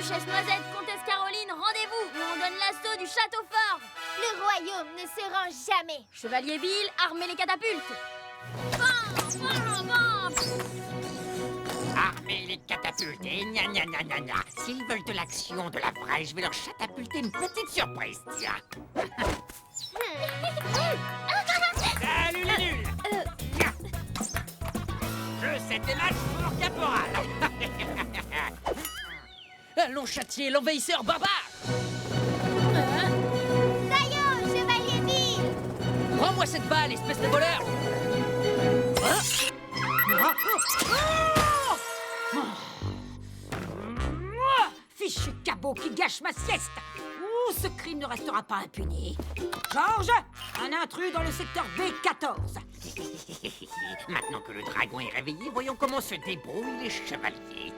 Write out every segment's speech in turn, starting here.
Duchesse Noisette, Comtesse Caroline, rendez-vous ou on donne l'assaut du château fort. Le royaume ne se rend jamais. Chevalier Bill, armez les catapultes. Bam, bam, bam. Armez les catapultes et gna gna gna gna gna. S'ils veulent de l'action, de la vraie, je vais leur catapulter une petite surprise, tiens. Salut les nuls. Je sais tes matchs pour caporal. Allons châtier l'envahisseur barbare. Taillot, chevalier Bill. Rends-moi cette balle, espèce de voleur. Fichu cabot qui gâche ma sieste. Ouh, ce crime ne restera pas impuni. Georges, un intrus dans le secteur B14. Maintenant que le dragon est réveillé, voyons comment se débrouillent les chevaliers.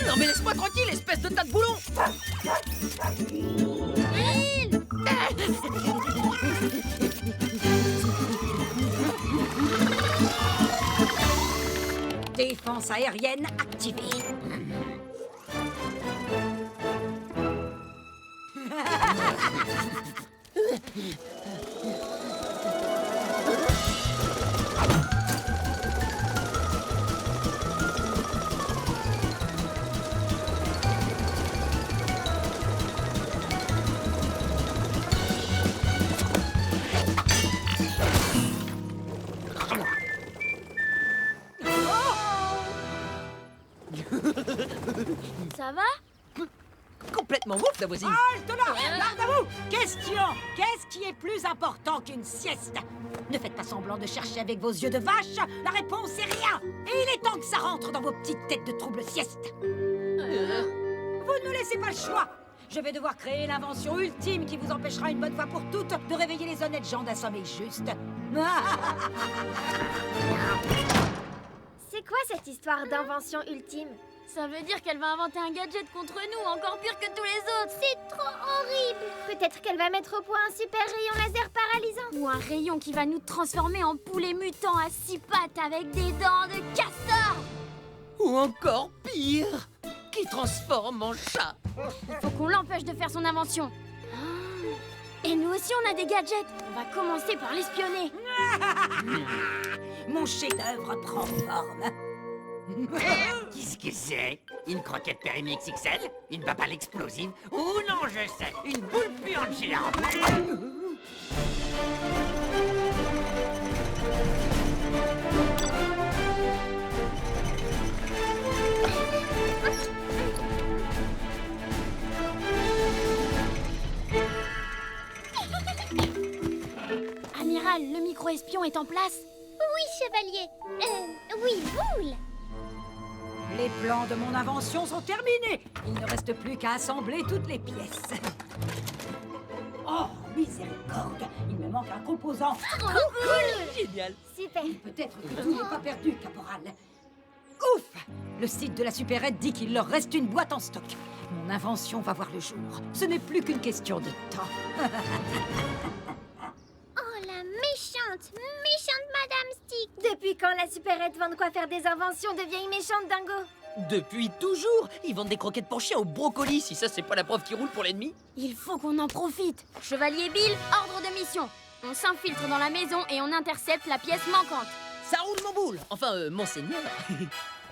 Non mais laisse-moi tranquille, espèce de tas de boulons. Bill. Défense aérienne activée. Ça va? Complètement ouf la voisine. Halte là! Garde à vous! Question! Qu'est-ce qui est plus important qu'une sieste? Ne faites pas semblant de chercher avec vos yeux de vache. La réponse est rien! Et il est temps que ça rentre dans vos petites têtes de trouble sieste. Vous ne me laissez pas le choix. Je vais devoir créer l'invention ultime qui vous empêchera une bonne fois pour toutes de réveiller les honnêtes gens d'un sommeil juste. C'est quoi cette histoire d'invention ultime? Ça veut dire qu'elle va inventer un gadget contre nous, encore pire que tous les autres. C'est trop horrible. Peut-être qu'elle va mettre au point un super rayon laser paralysant. Ou un rayon qui va nous transformer en poulets mutants à 6 pattes avec des dents de castor. Ou encore pire, qui transforme en chat. Faut qu'on l'empêche de faire son invention. Et nous aussi, on a des gadgets. On va commencer par l'espionner. Mon chef-d'œuvre prend forme. Qu'est-ce que c'est? Une croquette Périmix XL? Une babale explosive? Ou non, je sais, une boule puante géante? Amiral, le micro-espion est en place. Oui, chevalier. Oui, boule. Les plans de mon invention sont terminés. Il ne reste plus qu'à assembler toutes les pièces. Oh, miséricorde. Il me manque un composant. Génial. Super. Peut-être que tout n'est pas perdu, caporal. Ouf! Le site de la supérette dit qu'il leur reste une boîte en stock. Mon invention va voir le jour. Ce n'est plus qu'une question de temps. Oh, la méchante Madame Stick. Depuis quand la supérette vend de quoi faire des inventions de vieilles méchantes dingo? Depuis toujours, ils vendent des croquettes pour chiens au brocoli. Si ça, c'est pas la preuve qui roule pour l'ennemi. Il faut qu'on en profite. Chevalier Bill, ordre de mission. On s'infiltre dans la maison et on intercepte la pièce manquante. Ça roule mon boule. Enfin, monseigneur.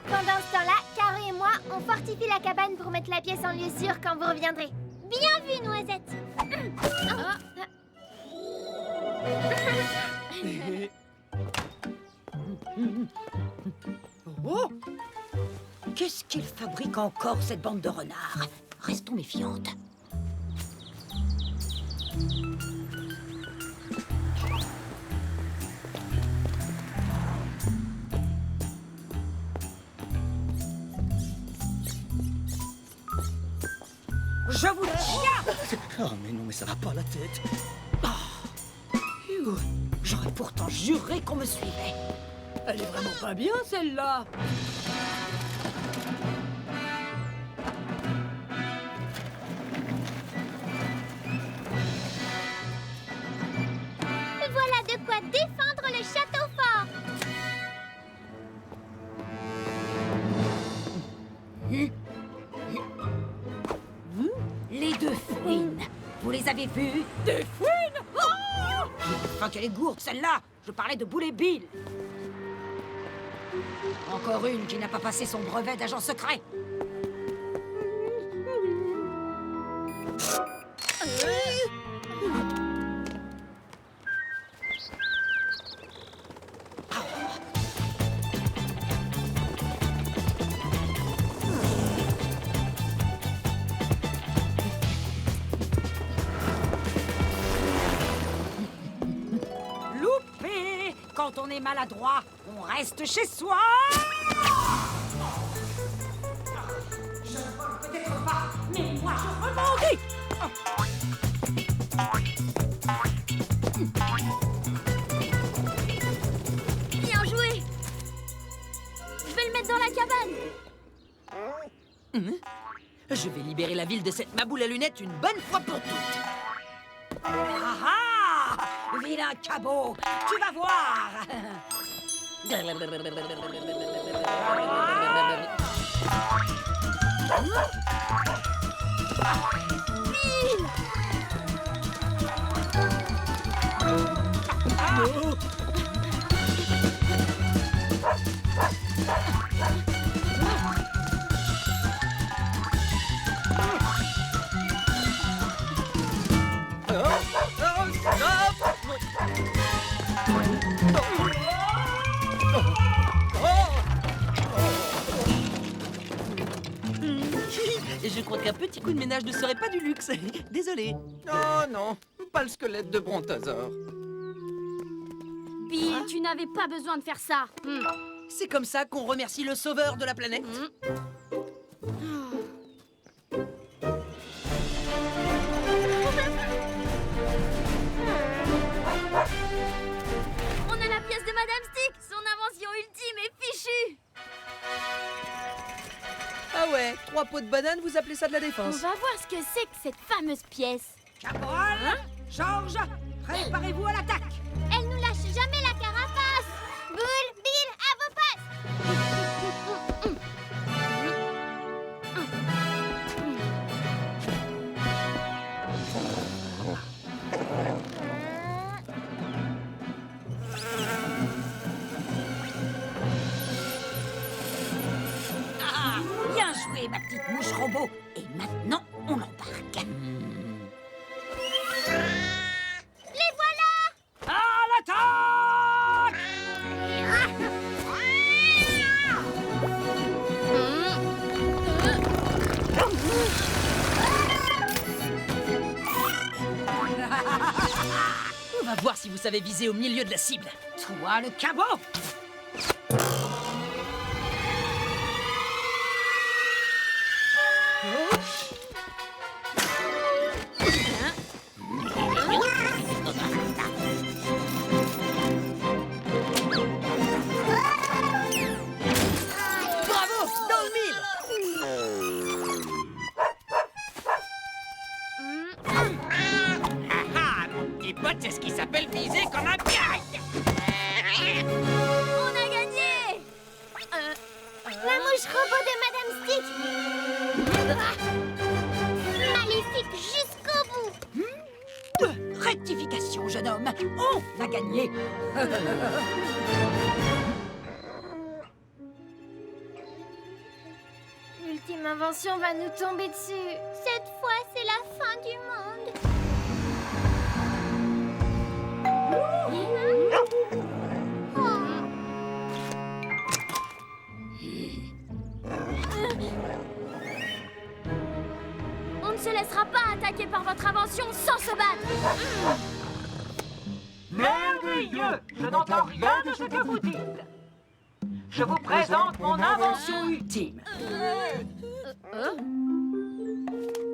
Pendant ce temps-là, Caro et moi, on fortifie la cabane pour mettre la pièce en lieu sûr quand vous reviendrez. Bien vu, Noisette. Oh! Qu'est-ce qu'il fabrique encore, cette bande de renards? Restons méfiantes. Je vous tiens! Oh mais non, mais ça va pas la tête. J'aurais pourtant juré qu'on me suivait. Elle est vraiment pas bien celle-là. Voilà de quoi défendre le château fort. fouines. Vous les avez vues? Des fouines? Oh! Enfin, qu'elle est gourde, celle-là. Je parlais de Boule et Bill. Encore une qui n'a pas passé son brevet d'agent secret. Loupé! Quand on est maladroit, on reste chez soi. Je ne vole peut-être pas, mais moi je revendique. Bien joué! Je vais le mettre dans la cabane. Je vais libérer la ville de cette maboule à lunettes une bonne fois pour toutes. Ah ah! Vilain cabot, tu vas voir. Je crois qu'un petit coup de ménage ne serait pas du luxe. Désolé. Oh non, pas le squelette de Brontosaure. Bill, tu n'avais pas besoin de faire ça. C'est comme ça qu'on remercie le sauveur de la planète. On a la pièce de Madame Stick. Son invention ultime est fichue. Ah ouais, 3 pots de banane, vous appelez ça de la On défense. va voir ce que c'est que cette fameuse pièce. Caporal, Georges, préparez-vous à l'attaque. Elle nous lâche jamais la carapace. Boule, Bill, à vos postes. Ah, bien joué, ma petite mouche robot. Et maintenant, on embarque. Les voilà. À l'attaque! On va voir si vous savez viser au milieu de la cible. Toi, le cabot! Bravo, dans le mille. Ah ah, mon petit pote, c'est ce qui s'appelle viser comme un piaille. On a gagné. La mouche robot de Madame Stick. Maléfique jusqu'au bout. Rectification, jeune homme. On a gagné. L'ultime invention va nous tomber dessus. Cette fois, c'est la fin du monde. On ne se laissera pas attaquer par votre invention sans se battre. Merveilleux! Je n'entends rien de ce que vous dites. Je vous présente mon invention ultime.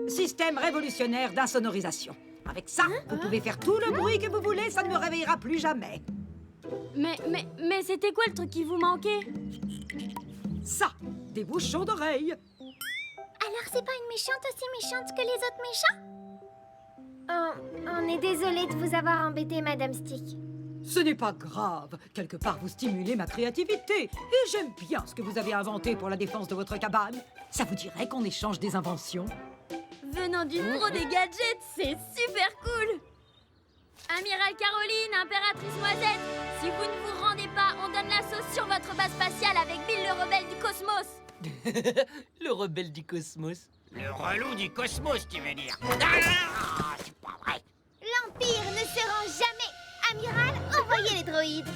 Système révolutionnaire d'insonorisation. Avec ça, vous pouvez faire tout le bruit que vous voulez, ça ne me réveillera plus jamais. Mais c'était quoi le truc qui vous manquait? Ça, des bouchons d'oreilles. Alors, c'est pas une méchante aussi méchante que les autres méchants? On est désolé de vous avoir embêté, Madame Stick. Ce n'est pas grave. Quelque part, vous stimulez ma créativité. Et j'aime bien ce que vous avez inventé pour la défense de votre cabane. Ça vous dirait qu'on échange des inventions? Venant d'une pro des gadgets, c'est super cool. Amiral Caroline, impératrice Noisette, si vous ne vous rendez pas, on donne la sauce sur votre base spatiale avec Bill le rebelle du cosmos. Le rebelle du cosmos. Le relou du cosmos, tu veux dire? Ah, c'est pas vrai. L'Empire ne se rend jamais. Amiral, envoyez les droïdes.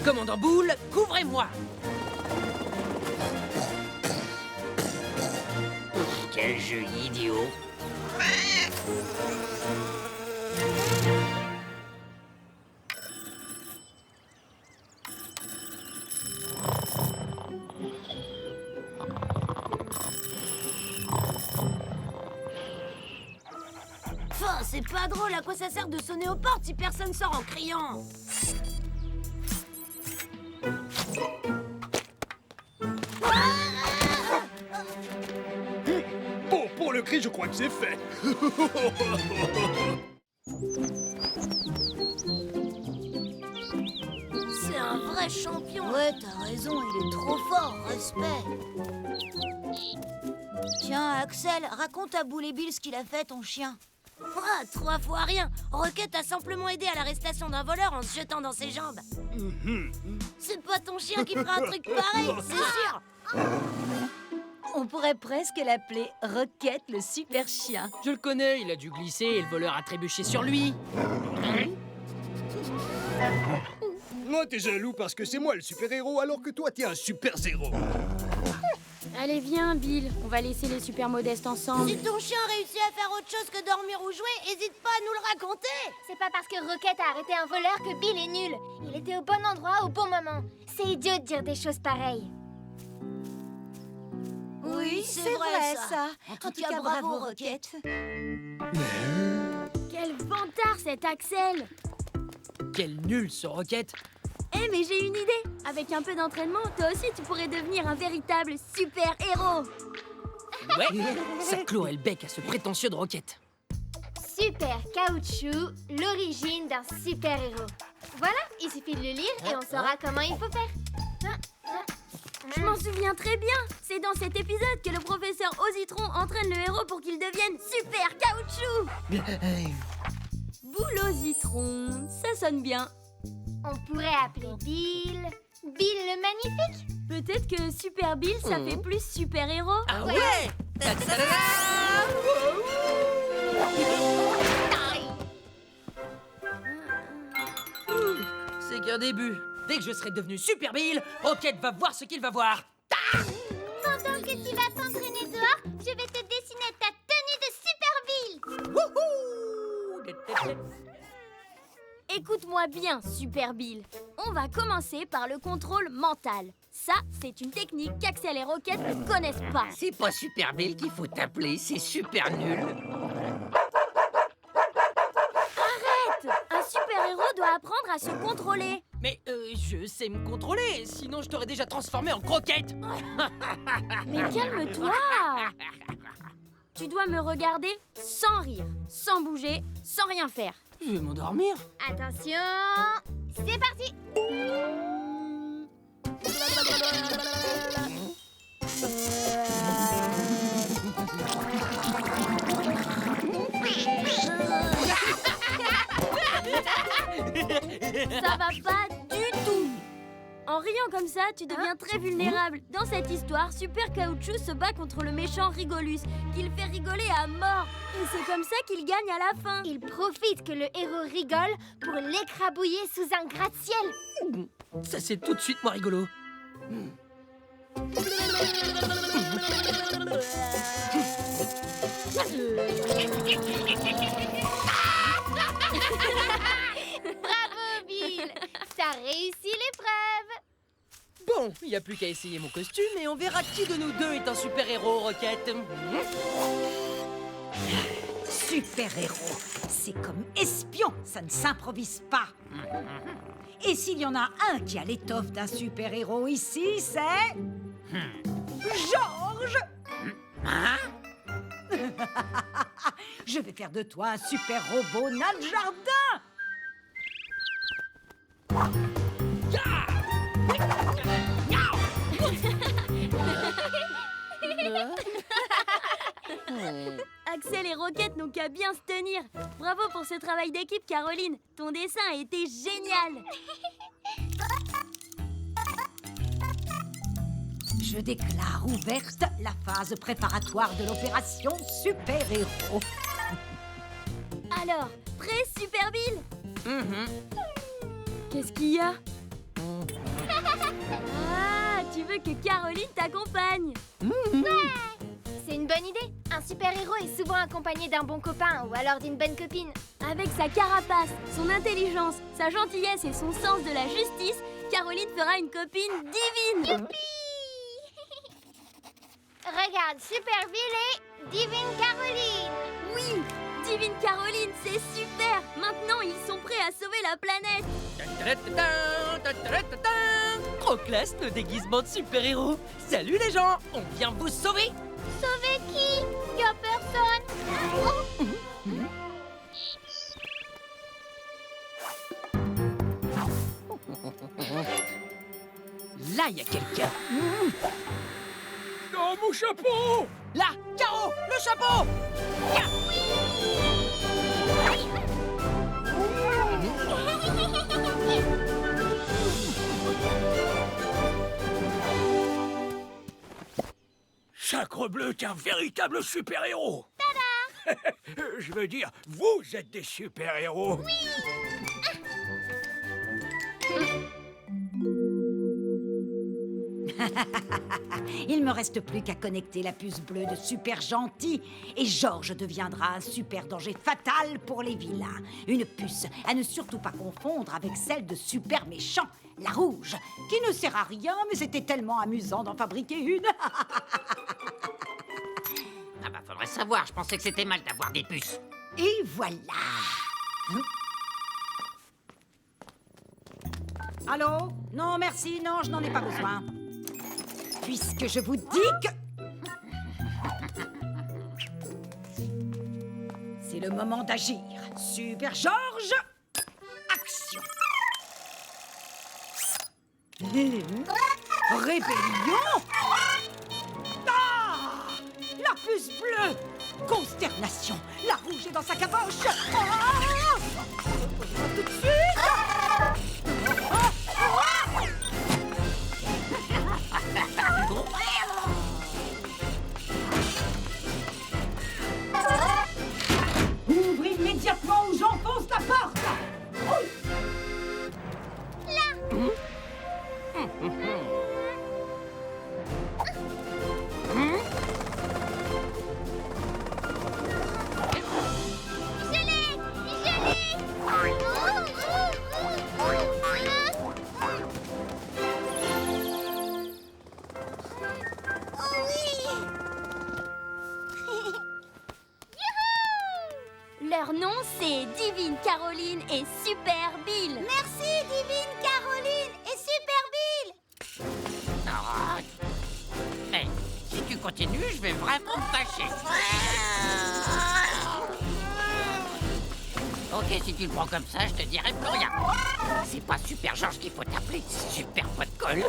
Commandant Boule, couvrez-moi. Quel jeu idiot. Enfin, c'est pas drôle, à quoi ça sert de sonner aux portes si personne sort en criant? Bon, pour le cri, je crois que c'est fait. C'est un vrai champion. Ouais, t'as raison, il est trop fort, respect. Tiens, Axel, raconte à Boule et Bill ce qu'il a fait, ton chien. Ah, 3 fois rien. Rocket a simplement aidé à l'arrestation d'un voleur en se jetant dans ses jambes. C'est pas ton chien qui fera un truc pareil, c'est sûr. On pourrait presque l'appeler Rocket le super chien. Je le connais, il a dû glisser et le voleur a trébuché sur lui. Moi, t'es jaloux parce que c'est moi le super-héros, alors que toi, t'es un super-zéro. Allez, viens, Bill. On va laisser les super modestes ensemble. Si ton chien réussit à faire autre chose que dormir ou jouer, hésite pas à nous le raconter. C'est pas parce que Rocket a arrêté un voleur que Bill est nul. Il était au bon endroit au bon moment. C'est idiot de dire des choses pareilles. Oui, c'est vrai ça. En tout cas, bravo, Rocket. Quel vantard, cet Axel. Quel nul ce Rocket. Eh, mais j'ai une idée. Avec un peu d'entraînement, toi aussi, tu pourrais devenir un véritable super-héros. Ouais, ça clouerait le bec à ce prétentieux de Rocket. Super Caoutchouc, l'origine d'un super-héros. Voilà, il suffit de le lire et on saura comment il faut faire. Je m'en souviens très bien. C'est dans cet épisode que le professeur Ositron entraîne le héros pour qu'il devienne super caoutchouc. Boule Ositron, ça sonne bien. On pourrait appeler Bill... Bill le Magnifique. Peut-être que Super Bill, ça fait plus super-héros. Ah ouais. C'est qu'un début. Dès que je serai devenu Super Bill, Rocket va voir ce qu'il va voir. Pendant que tu vas t'entraîner dehors, je vais te dessiner ta tenue de Super Bill. Écoute-moi bien, Super Bill. On va commencer par le contrôle mental. Ça, c'est une technique qu'Axel et Rocket ne connaissent pas. C'est pas Super Bill qu'il faut t'appeler, c'est super nul. Arrête! Un super-héros doit apprendre à se contrôler. Mais je sais me contrôler, sinon je t'aurais déjà transformé en croquette. Mais calme-toi! Tu dois me regarder sans rire, sans bouger, sans rien faire. Je vais m'endormir. Attention, c'est parti. Ça va pas du tout. En riant comme ça, tu deviens très vulnérable. Dans cette histoire, Super Caoutchouc se bat contre le méchant Rigolus, qu'il fait rigoler à mort. Et c'est comme ça qu'il gagne à la fin. Il profite que le héros rigole pour l'écrabouiller sous un gratte-ciel. Ça c'est tout de suite moins rigolo. Bravo, Bill. T'as réussi l'épreuve. Bon, il n'y a plus qu'à essayer mon costume et on verra qui de nous deux est un super-héros, Rocket. Super-héros, c'est comme espion, ça ne s'improvise pas. Et s'il y en a un qui a l'étoffe d'un super-héros ici, c'est... Georges. Hein? Je vais faire de toi un super robot nain de jardin. Axel et Rocket n'ont qu'à bien se tenir. Bravo pour ce travail d'équipe, Caroline. Ton dessin a été génial. Je déclare ouverte la phase préparatoire de l'opération Super-Héros. Alors, prêt, Super Bill? Qu'est-ce qu'il y a? Ah, tu veux que Caroline t'accompagne? C'est une bonne idée. Un super-héros est souvent accompagné d'un bon copain ou alors d'une bonne copine. Avec sa carapace, son intelligence, sa gentillesse et son sens de la justice, Caroline fera une copine divine. Youpi! Regarde, Super Bill et Divine Caroline. Oui, Divine Caroline, c'est super. Maintenant, ils sont prêts à sauver la planète. Trop classe le déguisement de super-héros. Salut les gens, on vient vous sauver. Sauver qui? Y'a personne. Là, il y a quelqu'un. Oh, mon chapeau! Là, Caro, le chapeau. Sacrebleu, t'es un véritable super-héros! Tada! Je veux dire, vous êtes des super-héros! Oui! Il me reste plus qu'à connecter la puce bleue de Super Gentil et Georges deviendra un super danger fatal pour les vilains. Une puce à ne surtout pas confondre avec celle de Super Méchant, la rouge, qui ne sert à rien, mais c'était tellement amusant d'en fabriquer une. Ah bah faudrait savoir, je pensais que c'était mal d'avoir des puces. Et voilà. Allô? Non, merci, non, je n'en ai pas besoin. Puisque je vous dis que... C'est le moment d'agir. Super Georges, action. Rébellion. Ah! La puce bleue. Consternation. La rouge est dans sa caboche. Ah! Tout de suite. Ouvre immédiatement ou j'enfonce la porte. Leur nom, c'est Divine Caroline et Super Bill. Merci, Divine Caroline et Super Bill. Non. Mais si tu continues, je vais vraiment me fâcher. Ok, si tu le prends comme ça, je te dirai plus rien. C'est pas Super Georges qu'il faut t'appeler, c'est Super Pot de Colle.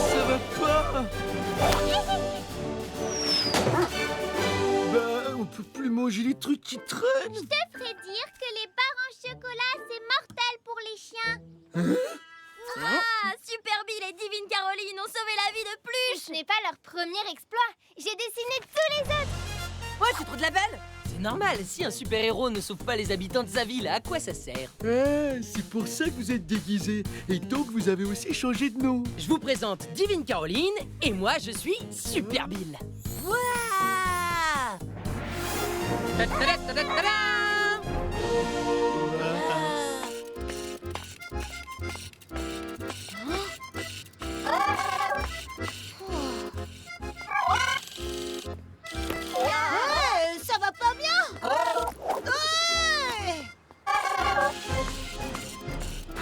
Ça va pas. Bah, on peut plus manger les trucs qui traînent. Je te ferais dire que les barres en chocolat, c'est mortel pour les chiens. Ah, Super Bill et Divine Caroline ont sauvé la vie de Pluche. Ce n'est pas leur premier exploit. J'ai dessiné tous les autres. Ouais, tu trouves de la belle? C'est normal, si un super-héros ne sauve pas les habitants de sa ville, à quoi ça sert? C'est pour ça que vous êtes déguisés. Et donc vous avez aussi changé de nom. Je vous présente Divine Caroline, et moi je suis Super Bill. Waouh! Ta-ta-da-ta-da-ta-da! Ça va pas bien.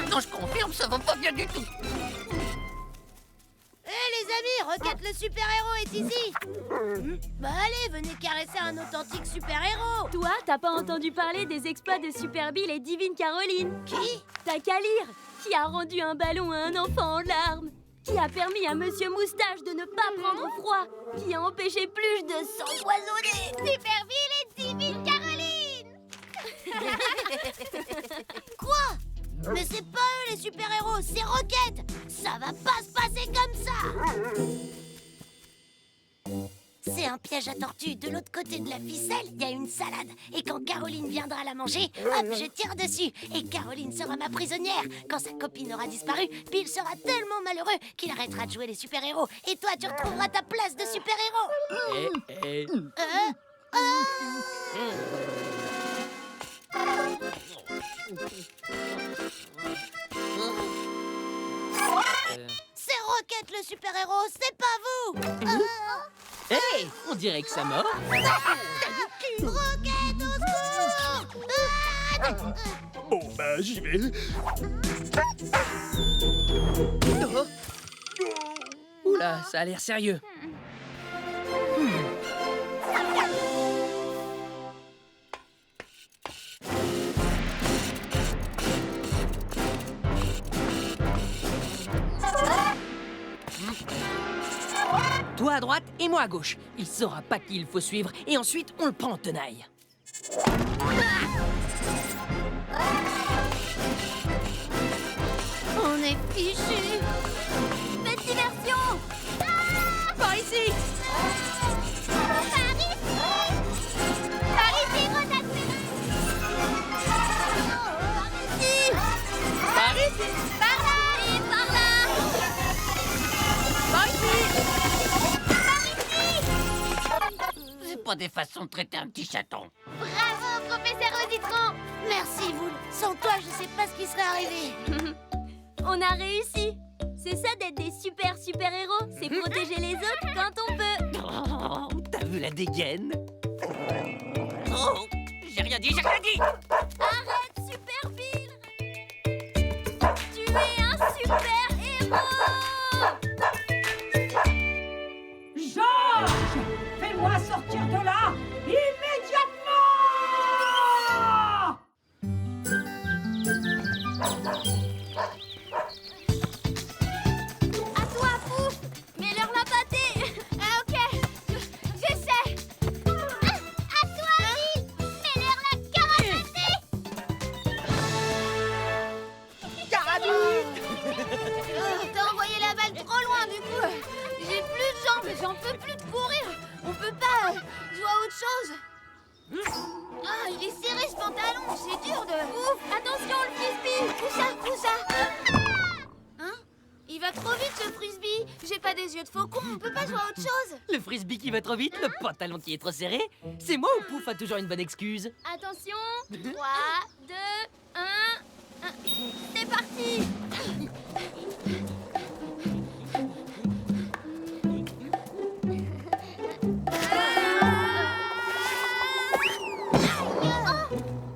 Non, je confirme, ça va pas bien du tout. Les amis, Rocket le super-héros est ici. Bah allez, venez caresser un authentique super-héros. Toi, t'as pas entendu parler des exploits de Super Bill et Divine Caroline? Qui? T'as qu'à lire. Qui a rendu un ballon à un enfant en larmes? Qui a permis à Monsieur Moustache de ne pas prendre froid? Qui a empêché Pluche de s'empoisonner? Super Bill et Divine Caroline. Quoi? Mais c'est pas eux les super-héros, c'est Rocket. Ça va pas se passer comme ça. C'est un piège à tortue. De l'autre côté de la ficelle, il y a une salade. Et quand Caroline viendra la manger, hop, je tire dessus. Et Caroline sera ma prisonnière. Quand sa copine aura disparu, Bill sera tellement malheureux qu'il arrêtera de jouer les super-héros. Et toi, tu retrouveras ta place de super-héros. C'est Rocket le super-héros, c'est pas vous. Hey, on dirait que ça mord. Rocket, au secours! Bon, bah, j'y vais. Oula, ça a l'air sérieux. Toi à droite et moi à gauche. Il saura pas qui il faut suivre et ensuite on le prend en tenaille. On est fichus. Faites diversion! Par ici! Par ici, gros Par ici! Par là et par là. Par ici! C'est pas des façons de traiter un petit chaton. Bravo, professeur Ositron. Merci, Voul. Sans toi, je sais pas ce qui serait arrivé. On a réussi. C'est ça d'être des super-héros. C'est protéger les autres quand on peut. Oh, t'as vu la dégaine? Oh, j'ai rien dit, j'ai rien dit! Arrête, Super Bill! Tu es un super-héros! Georges, fais-moi sortir de là immédiatement! À toi, Pouf! Mets-leur la pâtée! Ah, ok. J'essaie. À toi, Bill. Mets-leur la carotte pâtée. T'as envoyé la balle trop loin, du coup. J'ai plus de jambes, j'en peux plus de courir. On peut pas jouer à autre chose. Ah, il est serré ce pantalon, c'est dur de... Pouf! Attention, le frisbee! Où ça? Hein? Il va trop vite ce frisbee. J'ai pas des yeux de faucon, on peut pas jouer à autre chose. Le frisbee qui va trop vite, le pantalon qui est trop serré. C'est moi ou Pouf a toujours une bonne excuse? Attention! 3, 2, 1... C'est parti!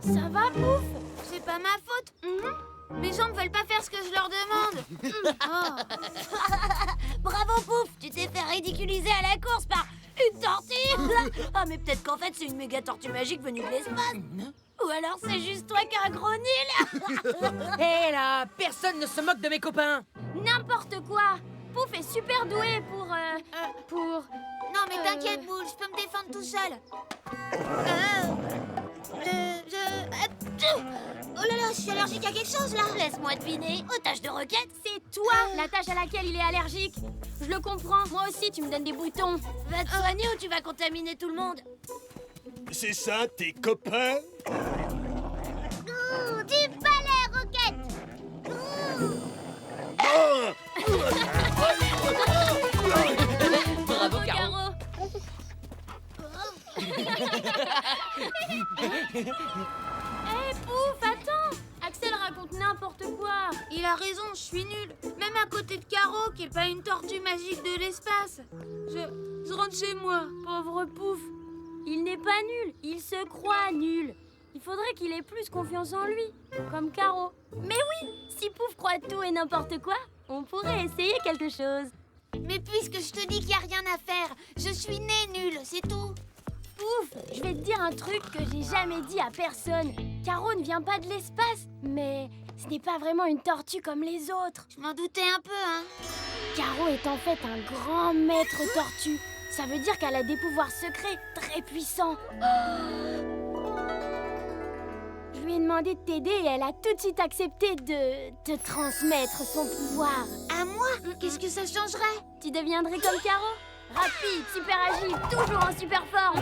Ça va, Pouf? C'est pas ma faute. Mes jambes veulent pas faire ce que je leur demande. Bravo, Pouf. Tu t'es fait ridiculiser à la course par une tortue. Ah, mais peut-être qu'en fait, c'est une méga tortue magique venue de l'espace. Ou alors, c'est juste toi qui as un gros nil. Hé là, personne ne se moque de mes copains. N'importe quoi! Pouf est super doué pour... Non, mais t'inquiète, Boule, je peux me défendre tout seul. Oh là là, je suis allergique à quelque chose là. Laisse-moi deviner. Otage de Rocket. C'est toi la tâche à laquelle il est allergique. Je le comprends. Moi aussi, tu me donnes des boutons. Va te soigner ou tu vas contaminer tout le monde. C'est ça, tes copains? Du balai, Rocket. Bravo, Caro. Hé, Pouf, attends! Axel raconte n'importe quoi. Il a raison, je suis nulle. Même à côté de Caro, qui est pas une tortue magique de l'espace. Je rentre chez moi, pauvre Pouf. Il n'est pas nul, il se croit nul. Il faudrait qu'il ait plus confiance en lui, comme Caro. Mais oui, si Pouf croit tout et n'importe quoi, on pourrait essayer quelque chose. Mais puisque je te dis qu'il n'y a rien à faire, Je suis née nulle, c'est tout. Pouf, je vais te dire un truc que j'ai jamais dit à personne. Caro ne vient pas de l'espace, mais ce n'est pas vraiment une tortue comme les autres. Je m'en doutais un peu, hein. Caro est en fait un grand maître tortue. Ça veut dire qu'elle a des pouvoirs secrets très puissants. Je lui ai demandé de t'aider et elle a tout de suite accepté de te transmettre son pouvoir. À moi? Qu'est-ce que ça changerait? Tu deviendrais comme Caro. Rapide, super agile, toujours en super forme.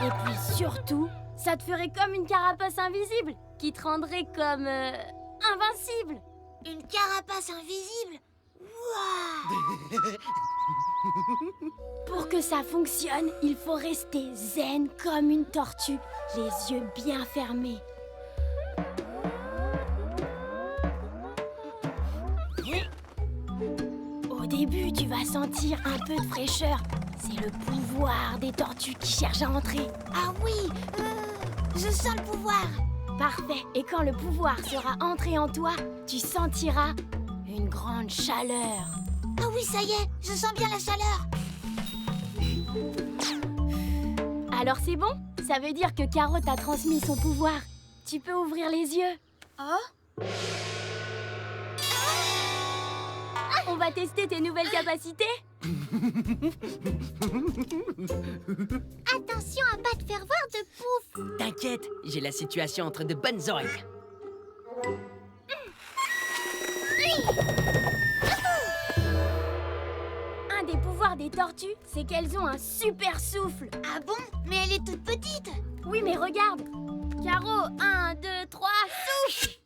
Et puis surtout, ça te ferait comme une carapace invisible qui te rendrait comme invincible. Une carapace invisible? Wouah! Pour que ça fonctionne, il faut rester zen comme une tortue, les yeux bien fermés. Au début, tu vas sentir un peu de fraîcheur. C'est le pouvoir des tortues qui cherchent à entrer. Ah oui, je sens le pouvoir. Parfait. Et quand le pouvoir sera entré en toi, tu sentiras une grande chaleur. Ah oui, ça y est, je sens bien la chaleur. Alors c'est bon? Ça veut dire que Caro t'a transmis son pouvoir. Tu peux ouvrir les yeux. Oh? On va tester tes nouvelles capacités. Attention à pas te faire voir de Pouf. T'inquiète, j'ai la situation entre de bonnes oreilles. Un des pouvoirs des tortues, c'est qu'elles ont un super souffle. Ah bon? Mais elle est toute petite. Oui, mais regarde. Caro, 1, 2, 3, souffle.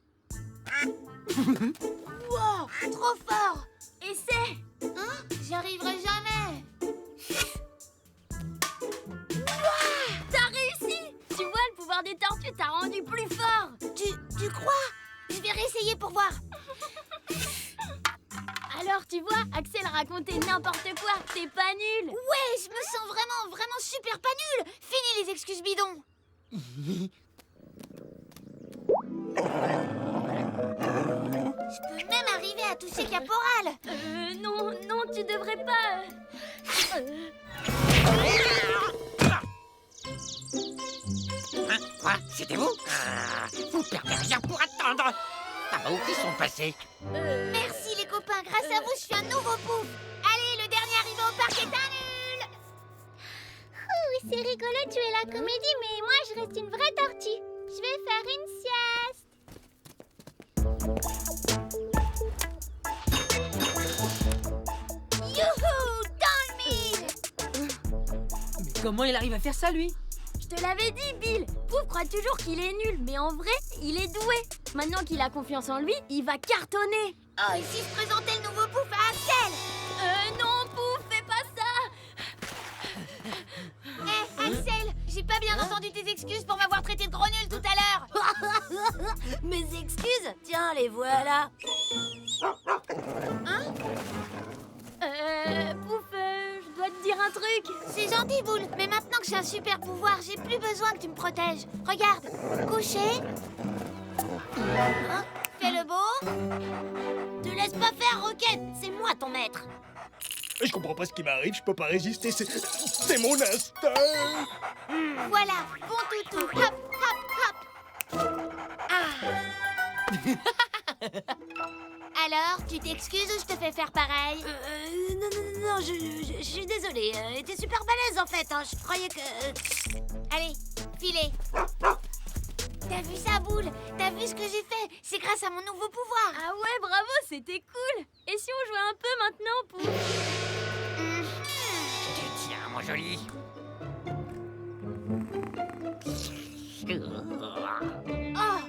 Wow, trop fort. Essaie. Hein? J'y arriverai jamais. T'as réussi. Tu vois, le pouvoir des tortues t'a rendu plus fort. Tu crois? Je vais réessayer pour voir. Alors, tu vois, Axel racontait n'importe quoi. T'es pas nul. Ouais, je me sens vraiment super pas nulle. Fini les excuses bidons. Je peux même arriver à toucher Caporal. Non, tu devrais pas. Hein? Quoi? C'était vous? Vous perdez rien pour attendre. Ah bah, où ils sont passés? Merci les copains, grâce à vous, je suis un nouveau Pouf. Allez, le dernier arrivé au parc est un nul. C'est rigolo de jouer la comédie, mais moi, je reste une vraie tortue. Je vais faire une sieste. Youhou, dans le mille. Mais comment il arrive à faire ça, lui? Je te l'avais dit, Bill. Pouf croit toujours qu'il est nul, mais en vrai, il est doué. Maintenant qu'il a confiance en lui, il va cartonner. Oh, et si je présentais le nouveau Pouf à Axel? Non, Pouf, fais pas ça. Axel, j'ai pas bien entendu tes excuses pour m'avoir traité de gros nul tout à l'heure. Mes excuses? Tiens, les voilà. Hein? Pouf, je dois te dire un truc. C'est gentil, Boule, mais maintenant que j'ai un super pouvoir, j'ai plus besoin que tu me protèges. Regarde, couché. Hein? Fais le beau. Te laisse pas faire, Roquette. C'est moi ton maître. Je comprends pas ce qui m'arrive, je peux pas résister, c'est mon instinct. Voilà, bon toutou. Hop, hop, hop. Ah. Alors, tu t'excuses ou je te fais faire pareil? Non, je suis désolée. T'es super balèze en fait. Hein. Je croyais que. Allez, filez. T'as vu ça, Boule? T'as vu ce que j'ai fait? C'est grâce à mon nouveau pouvoir. Ah ouais, bravo, c'était cool. Et si on jouait un peu maintenant, Pouf? Tiens, mon joli. Oh.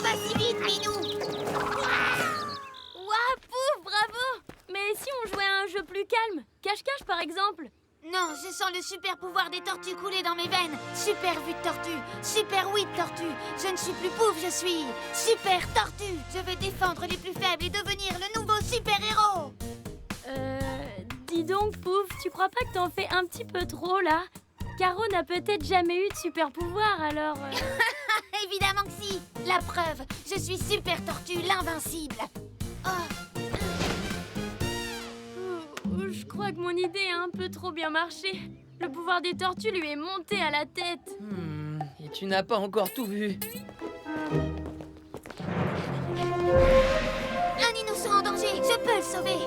Pas si vite, Minou. Ouah, Pouf, bravo. Mais si on jouait à un jeu plus calme? Cache-cache, par exemple? Non, je sens le super pouvoir des tortues couler dans mes veines. Super vue de tortue, super oui de tortue. Je ne suis plus Pouf, je suis super tortue. Je vais défendre les plus faibles et devenir le nouveau super-héros. Dis donc, Pouf, tu crois pas que t'en fais un petit peu trop, là? Caro n'a peut-être jamais eu de super pouvoir, alors... Évidemment que si. La preuve, je suis super tortue, l'invincible. Je crois que mon idée a un peu trop bien marché. Le pouvoir des tortues lui est monté à la tête. Et tu n'as pas encore tout vu. Un innocent en danger, je peux le sauver.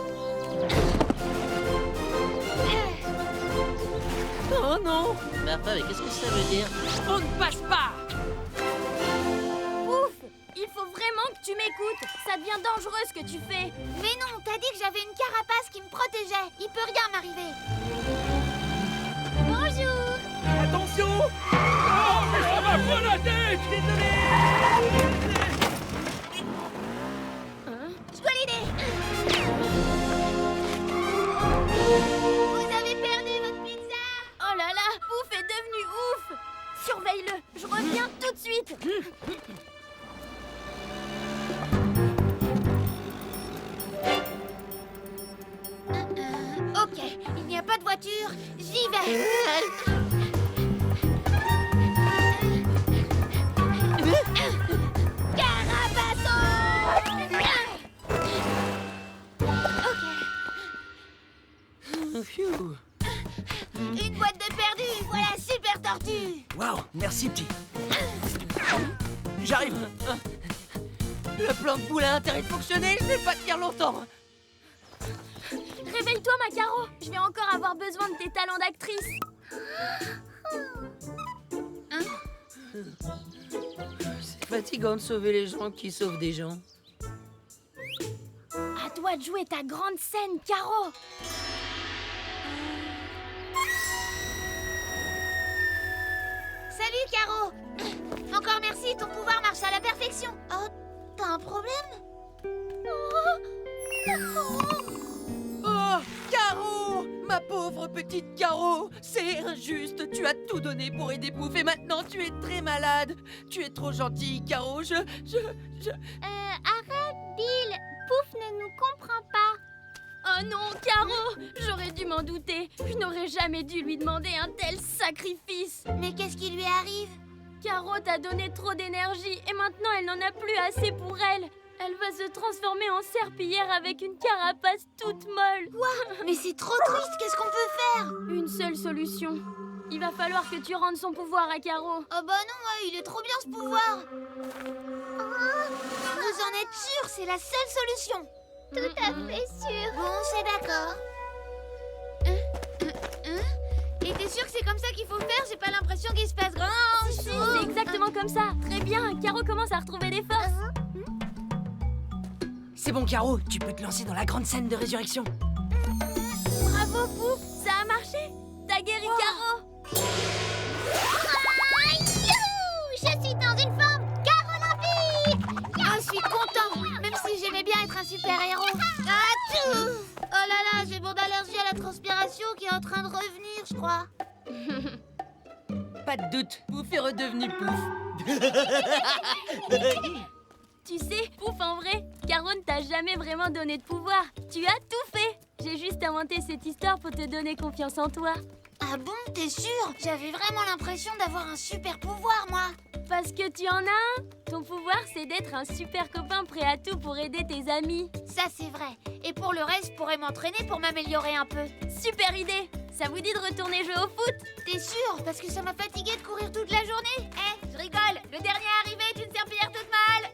Oh non! Mais enfin, mais qu'est-ce que ça veut dire? On ne passe pas! Ouf! Il faut vraiment que tu m'écoutes. Ça devient dangereux ce que tu fais. Mais non, t'as dit que j'avais une carapace qui me protégeait. Il peut rien m'arriver. Bonjour. Attention! Oh, mais ça m'a pas la tête! Je dois l'aider. Vous avez perdu votre pizza. Oh là là, Pouf est devenu ouf. Surveille-le, je reviens tout de suite. Ok, il n'y a pas de voiture, j'y vais. Carapasso! Phew. Une boîte de perdu, voilà super tortue. Waouh, merci petit. J'arrive. Le plan de poule a intérêt de fonctionner, je vais pas tenir longtemps. Réveille-toi, Macaro. Je vais encore avoir besoin de tes talents d'actrice. C'est fatigant de sauver les gens qui sauvent des gens. À toi de jouer ta grande scène, Caro. Salut, Caro. Encore merci, ton pouvoir marche à la perfection. Oh, t'as un problème? Oh, Caro! Ma pauvre petite Caro! C'est injuste, tu as tout donné pour aider Pouf et maintenant tu es très malade. Tu es trop gentille, Caro, Arrête, Bill. Pouf ne nous comprend pas. Oh non, Caro! J'aurais dû m'en douter. Je n'aurais jamais dû lui demander un tel sacrifice. Mais qu'est-ce qui lui arrive? Caro t'a donné trop d'énergie et maintenant elle n'en a plus assez pour elle. Elle va se transformer en serpillière avec une carapace toute molle. Quoi? Mais c'est trop triste, qu'est-ce qu'on peut faire? Une seule solution. Il va falloir que tu rendes son pouvoir à Caro. Oh bah non, il est trop bien ce pouvoir. Vous en êtes sûr? C'est la seule solution. Tout à fait sûr. Bon, c'est d'accord. Et t'es sûr que c'est comme ça qu'il faut faire? J'ai pas l'impression qu'il se passe grand Si, chose. c'est exactement comme ça. Très bien, Caro commence à retrouver des forces. C'est bon, Caro, tu peux te lancer dans la grande scène de résurrection. Bravo, Pouf, ça a marché. T'as guéri Caro. Je suis dans une forme carolympique. Oh, je suis content, même si j'aimais bien être un super-héros. Achou! Oh là là, j'ai mon allergie à la transpiration qui est en train de revenir, je crois. Pas de doute, Pouf est redevenu Pouf. Tu sais, Pouf, en vrai, Caro ne t'a jamais vraiment donné de pouvoir. Tu as tout fait. J'ai juste inventé cette histoire pour te donner confiance en toi. Ah bon, t'es sûr? J'avais vraiment l'impression d'avoir un super pouvoir, moi. Parce que tu en as un. Ton pouvoir, c'est d'être un super copain prêt à tout pour aider tes amis. Ça, c'est vrai. Et pour le reste, je pourrais m'entraîner pour m'améliorer un peu. Super idée. Ça vous dit de retourner jouer au foot? T'es sûr? Parce que ça m'a fatigué de courir toute la journée. Je rigole. Le dernier arrivé est une serpillière toute mâle.